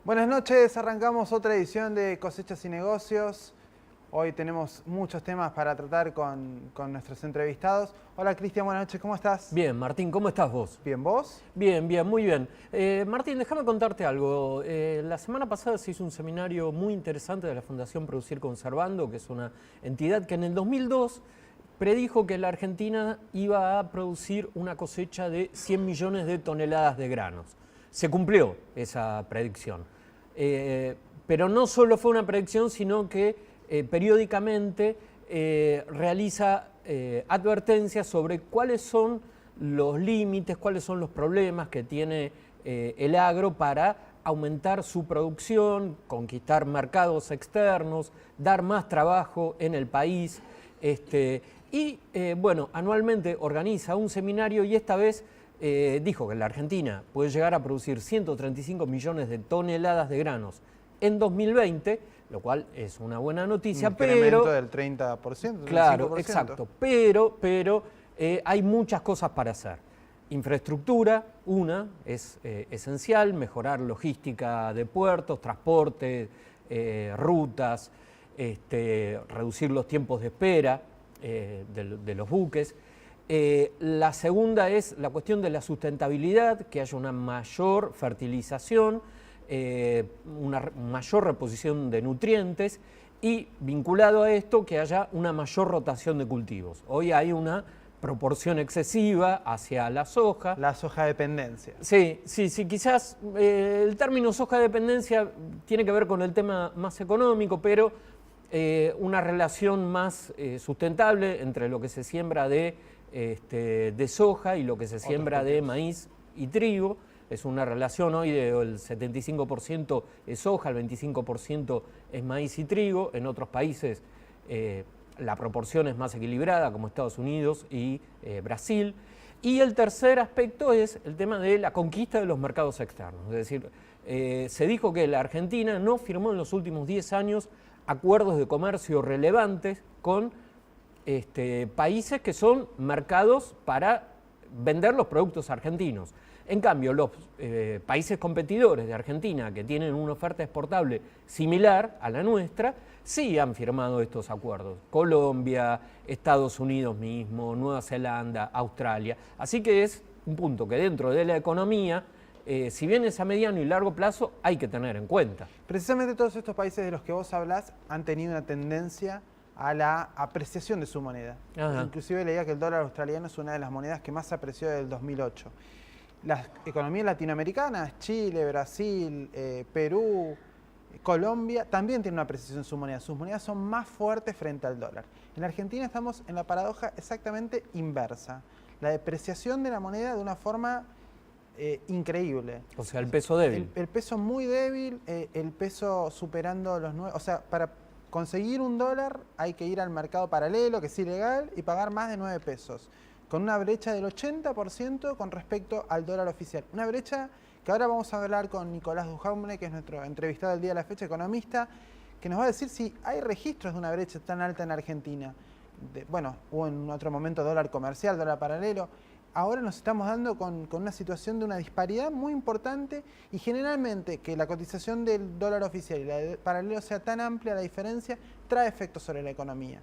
Buenas noches, arrancamos otra edición de Cosechas y Negocios. Hoy tenemos muchos temas para tratar con nuestros entrevistados. Hola Cristian, buenas noches, ¿cómo estás? Bien, Martín, ¿cómo estás vos? Bien, ¿vos? Bien, bien, muy bien. Martín, déjame contarte algo. La semana pasada se hizo un seminario muy interesante de la Fundación Producir Conservando, que es una entidad que en el 2002 predijo que la Argentina iba a producir una cosecha de 100 millones de toneladas de granos. Se cumplió esa predicción. Pero no solo fue una predicción, sino que periódicamente realiza advertencias sobre cuáles son los límites, cuáles son los problemas que tiene el agro para aumentar su producción, conquistar mercados externos, dar más trabajo en el país. Bueno, anualmente organiza un seminario y esta vez dijo que la Argentina puede llegar a producir 135 millones de toneladas de granos en 2020, lo cual es una buena noticia, un incremento pero del 30%, claro, 35%. exacto, pero hay muchas cosas para hacer. Infraestructura, una, es esencial, mejorar logística de puertos, transporte, rutas, reducir los tiempos de espera de los buques. La segunda es la cuestión de la sustentabilidad, que haya una mayor fertilización, una mayor reposición de nutrientes y, vinculado a esto, que haya una mayor rotación de cultivos. Hoy hay una proporción excesiva hacia la soja. La soja dependencia. Sí, quizás el término soja dependencia tiene que ver con el tema más económico, pero una relación más sustentable entre lo que se siembra de soja y lo que se siembra de maíz y trigo. Es una relación hoy del 75% es soja, el 25% es maíz y trigo. En otros países la proporción es más equilibrada, como Estados Unidos y Brasil. Y el tercer aspecto es el tema de la conquista de los mercados externos. Es decir, se dijo que la Argentina no firmó en los últimos 10 años acuerdos de comercio relevantes con países que son mercados para vender los productos argentinos. En cambio, los países competidores de Argentina que tienen una oferta exportable similar a la nuestra, sí han firmado estos acuerdos. Colombia, Estados Unidos mismo, Nueva Zelanda, Australia. Así que es un punto que dentro de la economía, si bien es a mediano y largo plazo, hay que tener en cuenta. Precisamente todos estos países de los que vos hablás han tenido una tendencia a la apreciación de su moneda. Ajá. Inclusive leía que el dólar australiano es una de las monedas que más se apreció desde el 2008. Las economías latinoamericanas, Chile, Brasil, Perú, Colombia, también tienen una apreciación de su moneda. Sus monedas son más fuertes frente al dólar. En la Argentina estamos en la paradoja exactamente inversa. La depreciación de la moneda de una forma increíble. O sea, el peso débil. El peso muy débil, el peso superando los 9. O sea, para conseguir un dólar hay que ir al mercado paralelo, que es ilegal, y pagar más de 9 pesos. Con una brecha del 80% con respecto al dólar oficial. Una brecha que ahora vamos a hablar con Nicolás Duhamne, que es nuestro entrevistado del día de la fecha, economista, que nos va a decir si hay registros de una brecha tan alta en Argentina. Bueno, hubo en otro momento dólar comercial, dólar paralelo. Ahora nos estamos dando con una situación de una disparidad muy importante y generalmente que la cotización del dólar oficial y la del paralelo sea tan amplia, la diferencia trae efectos sobre la economía.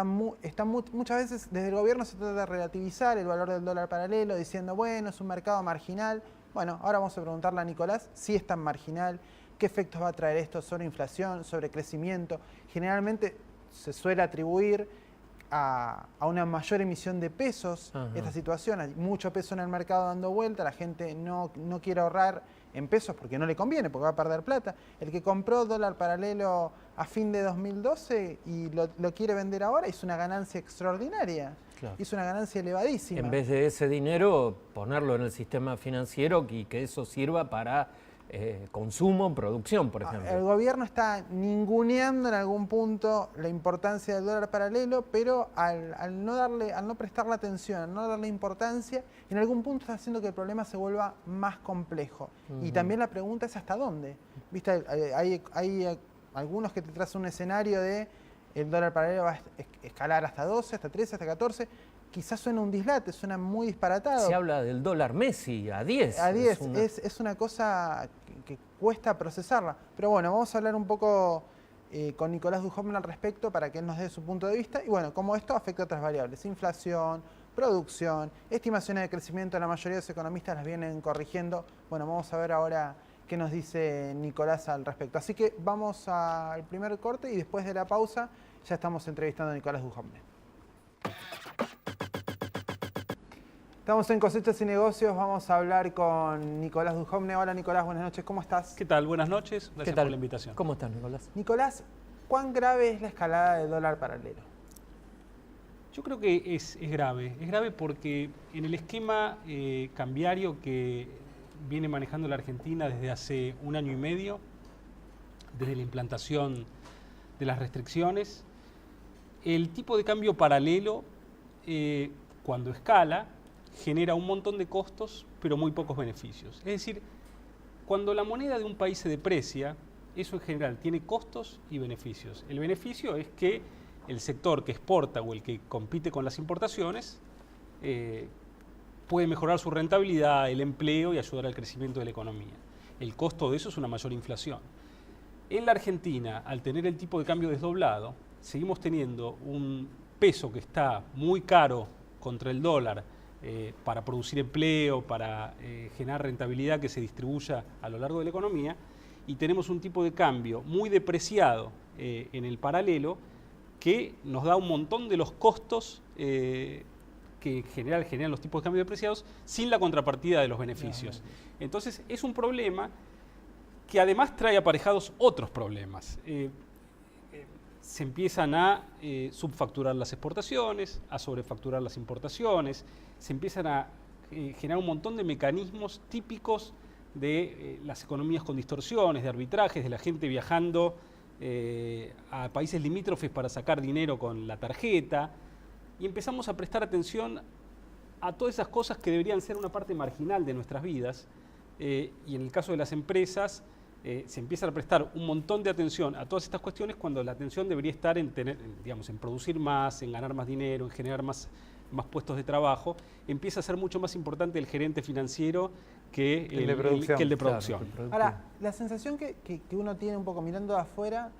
Muchas veces desde el gobierno se trata de relativizar el valor del dólar paralelo diciendo, bueno, es un mercado marginal. Bueno, ahora vamos a preguntarle a Nicolás si es tan marginal, qué efectos va a traer esto sobre inflación, sobre crecimiento. Generalmente se suele atribuir a una mayor emisión de pesos. Ajá. Esta situación, hay mucho peso en el mercado dando vuelta, la gente no quiere ahorrar en pesos porque no le conviene, porque va a perder plata. El que compró dólar paralelo a fin de 2012 y lo quiere vender ahora, hizo una ganancia extraordinaria, claro. Hizo una ganancia elevadísima. En vez de ese dinero, ponerlo en el sistema financiero y que eso sirva para consumo, producción, por ejemplo. El gobierno está ninguneando en algún punto la importancia del dólar paralelo, pero al no prestarle atención, al no darle importancia, en algún punto está haciendo que el problema se vuelva más complejo. Y también la pregunta es ¿hasta dónde? ¿Viste? Hay algunos que te trazan un escenario de el dólar paralelo va a escalar hasta 12, hasta 13, hasta 14. Quizás suena un dislate, suena muy disparatado. Se habla del dólar Messi a 10. A 10, es una cosa cuesta procesarla. Pero bueno, vamos a hablar un poco con Nicolás Duhovne al respecto para que él nos dé su punto de vista. Y bueno, cómo esto afecta a otras variables, inflación, producción, estimaciones de crecimiento, la mayoría de los economistas las vienen corrigiendo. Bueno, vamos a ver ahora qué nos dice Nicolás al respecto. Así que vamos al primer corte y después de la pausa ya estamos entrevistando a Nicolás Duhovne. Estamos en Cosechas y Negocios, vamos a hablar con Nicolás Duhovne. Hola Nicolás, buenas noches, ¿cómo estás? ¿Qué tal? Buenas noches, gracias por la invitación. ¿Cómo estás, Nicolás? Nicolás, ¿cuán grave es la escalada del dólar paralelo? Yo creo que es grave porque en el esquema cambiario que viene manejando la Argentina desde hace 1 año y medio, desde la implantación de las restricciones, el tipo de cambio paralelo, cuando escala, genera un montón de costos, pero muy pocos beneficios. Es decir, cuando la moneda de un país se deprecia, eso en general tiene costos y beneficios. El beneficio es que el sector que exporta o el que compite con las importaciones puede mejorar su rentabilidad, el empleo y ayudar al crecimiento de la economía. El costo de eso es una mayor inflación. En la Argentina, al tener el tipo de cambio desdoblado, seguimos teniendo un peso que está muy caro contra el dólar para producir empleo, para generar rentabilidad que se distribuya a lo largo de la economía, y tenemos un tipo de cambio muy depreciado en el paralelo que nos da un montón de los costos que en general generan los tipos de cambio depreciados sin la contrapartida de los beneficios. Entonces es un problema que además trae aparejados otros problemas. Se empiezan a subfacturar las exportaciones, a sobrefacturar las importaciones, se empiezan a generar un montón de mecanismos típicos de las economías con distorsiones, de arbitrajes, de la gente viajando a países limítrofes para sacar dinero con la tarjeta, y empezamos a prestar atención a todas esas cosas que deberían ser una parte marginal de nuestras vidas, y en el caso de las empresas, se empieza a prestar un montón de atención a todas estas cuestiones cuando la atención debería estar en producir más, en ganar más dinero, en generar más puestos de trabajo. Empieza a ser mucho más importante el gerente financiero que el de producción. Claro, Ahora, la sensación que uno tiene un poco mirando de afuera,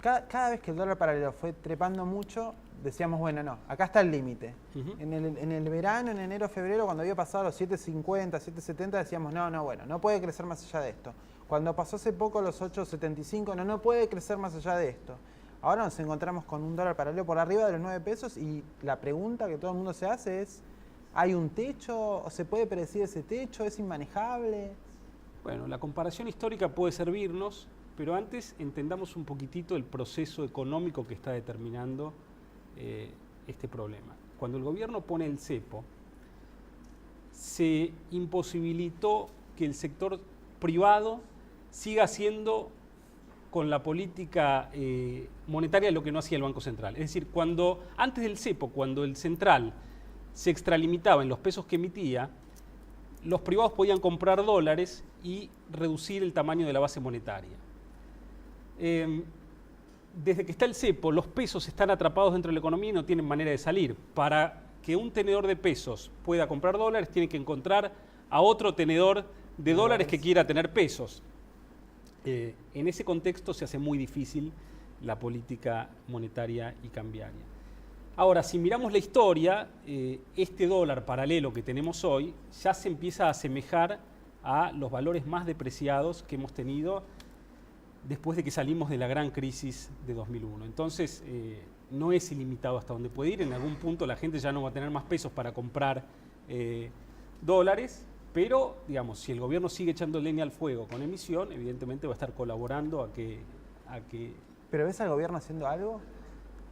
cada vez que el dólar paralelo fue trepando mucho, decíamos, bueno, no, acá está el límite. En el verano, en enero, febrero, cuando había pasado los 7.50, 7.70, decíamos, bueno, no puede crecer más allá de esto. Cuando pasó hace poco los 8.75, no puede crecer más allá de esto. Ahora nos encontramos con un dólar paralelo por arriba de los 9 pesos y la pregunta que todo el mundo se hace es, ¿hay un techo? ¿O se puede predecir ese techo? ¿Es inmanejable? Bueno, la comparación histórica puede servirnos, pero antes entendamos un poquitito el proceso económico que está determinando este problema. Cuando el gobierno pone el cepo, se imposibilitó que el sector privado siga haciendo con la política monetaria lo que no hacía el Banco Central. Es decir, antes del cepo, cuando el central se extralimitaba en los pesos que emitía, los privados podían comprar dólares y reducir el tamaño de la base monetaria. Desde que está el cepo, los pesos están atrapados dentro de la economía y no tienen manera de salir. Para que un tenedor de pesos pueda comprar dólares, tiene que encontrar a otro tenedor de dólares que quiera tener pesos. En ese contexto se hace muy difícil la política monetaria y cambiaria. Ahora, si miramos la historia, este dólar paralelo que tenemos hoy ya se empieza a asemejar a los valores más depreciados que hemos tenido después de que salimos de la gran crisis de 2001. Entonces, no es ilimitado hasta donde puede ir. En algún punto la gente ya no va a tener más pesos para comprar dólares, pero, digamos, si el gobierno sigue echando leña al fuego con emisión, evidentemente va a estar colaborando a que... ¿Pero ves al gobierno haciendo algo?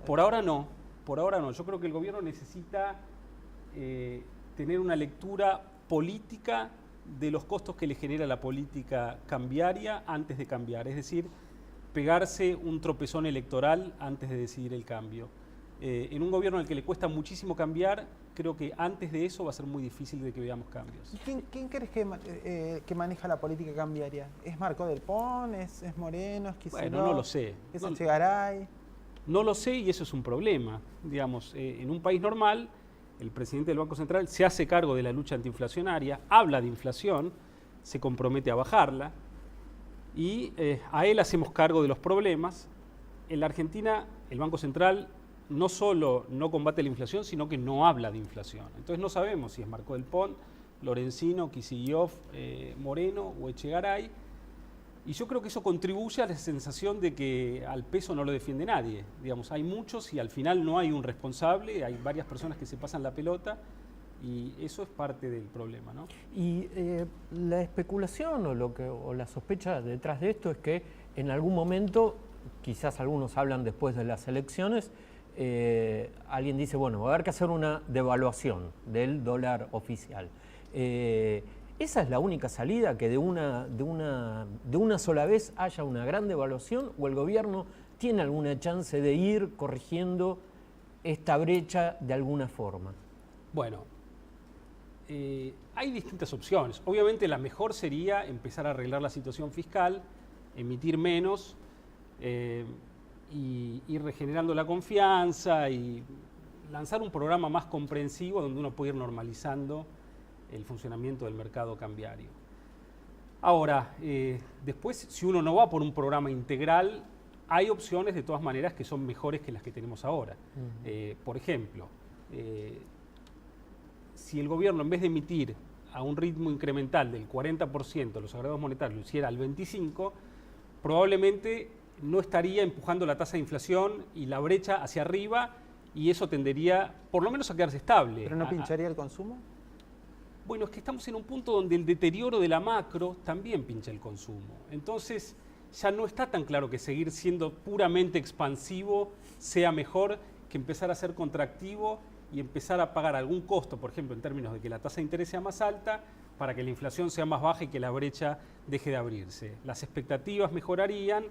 Por ahora no. Yo creo que el gobierno necesita tener una lectura política de los costos que le genera la política cambiaria antes de cambiar. Es decir, pegarse un tropezón electoral antes de decidir el cambio. En un gobierno al que le cuesta muchísimo cambiar, creo que antes de eso va a ser muy difícil de que veamos cambios. ¿Quién crees que maneja la política cambiaria? ¿Es Marco Del Pon? ¿Es Moreno? ¿Es Kicillof? Bueno, no lo sé. ¿Es Echegaray? No lo sé y eso es un problema. Digamos, en un país normal, el presidente del Banco Central se hace cargo de la lucha antiinflacionaria, habla de inflación, se compromete a bajarla, y a él hacemos cargo de los problemas. En la Argentina, el Banco Central no solo no combate la inflación, sino que no habla de inflación. Entonces no sabemos si es Marco del Pont, Lorenzino, Kicillof, Moreno o Echegaray. Y yo creo que eso contribuye a la sensación de que al peso no lo defiende nadie. Digamos, hay muchos y al final no hay un responsable, hay varias personas que se pasan la pelota y eso es parte del problema, ¿no? Y la especulación o la sospecha detrás de esto es que en algún momento, quizás algunos hablan después de las elecciones, alguien dice, bueno, va a haber que hacer una devaluación del dólar oficial. ¿Esa es la única salida, que de una sola vez haya una gran devaluación, o el gobierno tiene alguna chance de ir corrigiendo esta brecha de alguna forma? Bueno, hay distintas opciones. Obviamente la mejor sería empezar a arreglar la situación fiscal, emitir menos, y ir regenerando la confianza y lanzar un programa más comprensivo donde uno puede ir normalizando el funcionamiento del mercado cambiario. Ahora, después, si uno no va por un programa integral, hay opciones de todas maneras que son mejores que las que tenemos ahora. Por ejemplo, si el gobierno, en vez de emitir a un ritmo incremental del 40% los agregados monetarios, lo hiciera al 25%, probablemente no estaría empujando la tasa de inflación y la brecha hacia arriba, y eso tendería por lo menos a quedarse estable. ¿Pero no pincharía el consumo? Bueno, es que estamos en un punto donde el deterioro de la macro también pincha el consumo. Entonces, ya no está tan claro que seguir siendo puramente expansivo sea mejor que empezar a ser contractivo y empezar a pagar algún costo, por ejemplo, en términos de que la tasa de interés sea más alta, para que la inflación sea más baja y que la brecha deje de abrirse. Las expectativas mejorarían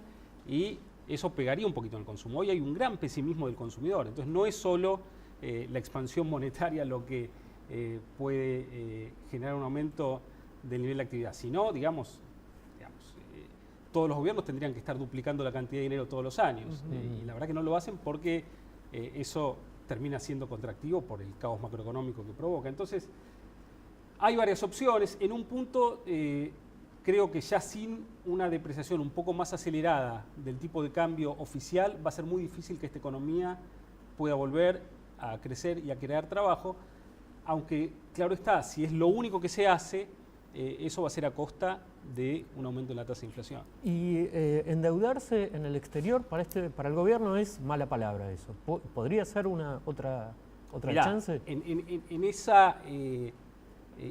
y eso pegaría un poquito en el consumo. Hoy hay un gran pesimismo del consumidor, entonces no es solo la expansión monetaria lo que puede generar un aumento del nivel de actividad, sino, digamos todos los gobiernos tendrían que estar duplicando la cantidad de dinero todos los años, y la verdad que no lo hacen porque eso termina siendo contractivo por el caos macroeconómico que provoca. Entonces, hay varias opciones. En un punto, creo que ya sin una depreciación un poco más acelerada del tipo de cambio oficial, va a ser muy difícil que esta economía pueda volver a crecer y a crear trabajo, aunque, claro está, si es lo único que se hace, eso va a ser a costa de un aumento en la tasa de inflación. Y endeudarse en el exterior para el gobierno es mala palabra eso. ¿Podría ser otra Mirá, chance? En esa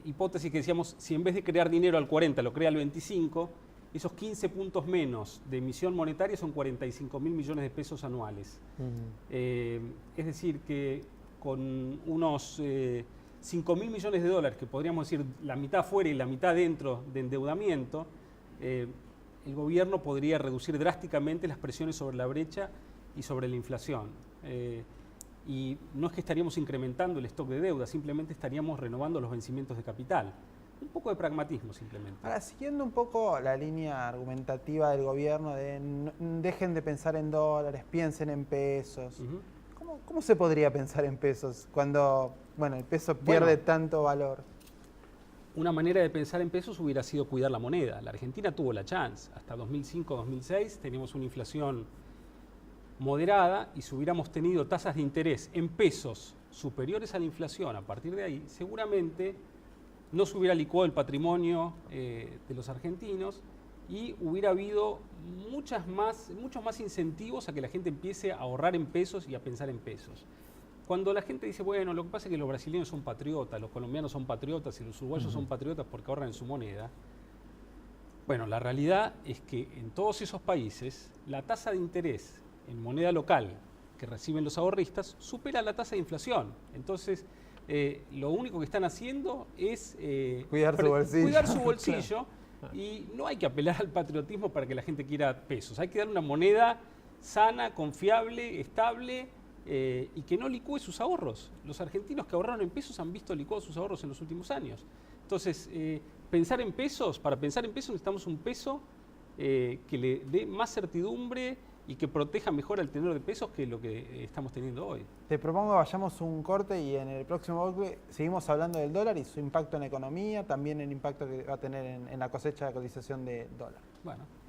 hipótesis que decíamos, si en vez de crear dinero al 40 lo crea al 25, esos 15 puntos menos de emisión monetaria son 45.000 millones de pesos anuales. Es decir, que con unos 5.000 millones de dólares, que podríamos decir la mitad fuera y la mitad dentro de endeudamiento, el gobierno podría reducir drásticamente las presiones sobre la brecha y sobre la inflación. Y no es que estaríamos incrementando el stock de deuda, simplemente estaríamos renovando los vencimientos de capital. Un poco de pragmatismo simplemente. Ahora, siguiendo un poco la línea argumentativa del gobierno de dejen de pensar en dólares, piensen en pesos. ¿Cómo se podría pensar en pesos cuando el peso pierde tanto valor? Una manera de pensar en pesos hubiera sido cuidar la moneda. La Argentina tuvo la chance. Hasta 2005-2006 teníamos una inflación moderada, y si hubiéramos tenido tasas de interés en pesos superiores a la inflación a partir de ahí, seguramente no se hubiera licuado el patrimonio de los argentinos y hubiera habido muchos más incentivos a que la gente empiece a ahorrar en pesos y a pensar en pesos. Cuando la gente dice, bueno, lo que pasa es que los brasileños son patriotas, los colombianos son patriotas y los uruguayos son patriotas porque ahorran en su moneda, bueno, la realidad es que en todos esos países la tasa de interés en moneda local que reciben los ahorristas supera la tasa de inflación. Entonces, lo único que están haciendo es cuidar su bolsillo. Claro. Y no hay que apelar al patriotismo para que la gente quiera pesos. Hay que dar una moneda sana, confiable, estable, y que no licúe sus ahorros. Los argentinos que ahorraron en pesos han visto licuados sus ahorros en los últimos años. Entonces, para pensar en pesos necesitamos un peso que le dé más certidumbre y que proteja mejor al tenedor de pesos que lo que estamos teniendo hoy. Te propongo vayamos un corte y en el próximo bloque seguimos hablando del dólar y su impacto en la economía, también el impacto que va a tener en la cosecha de cotización de dólar. Bueno.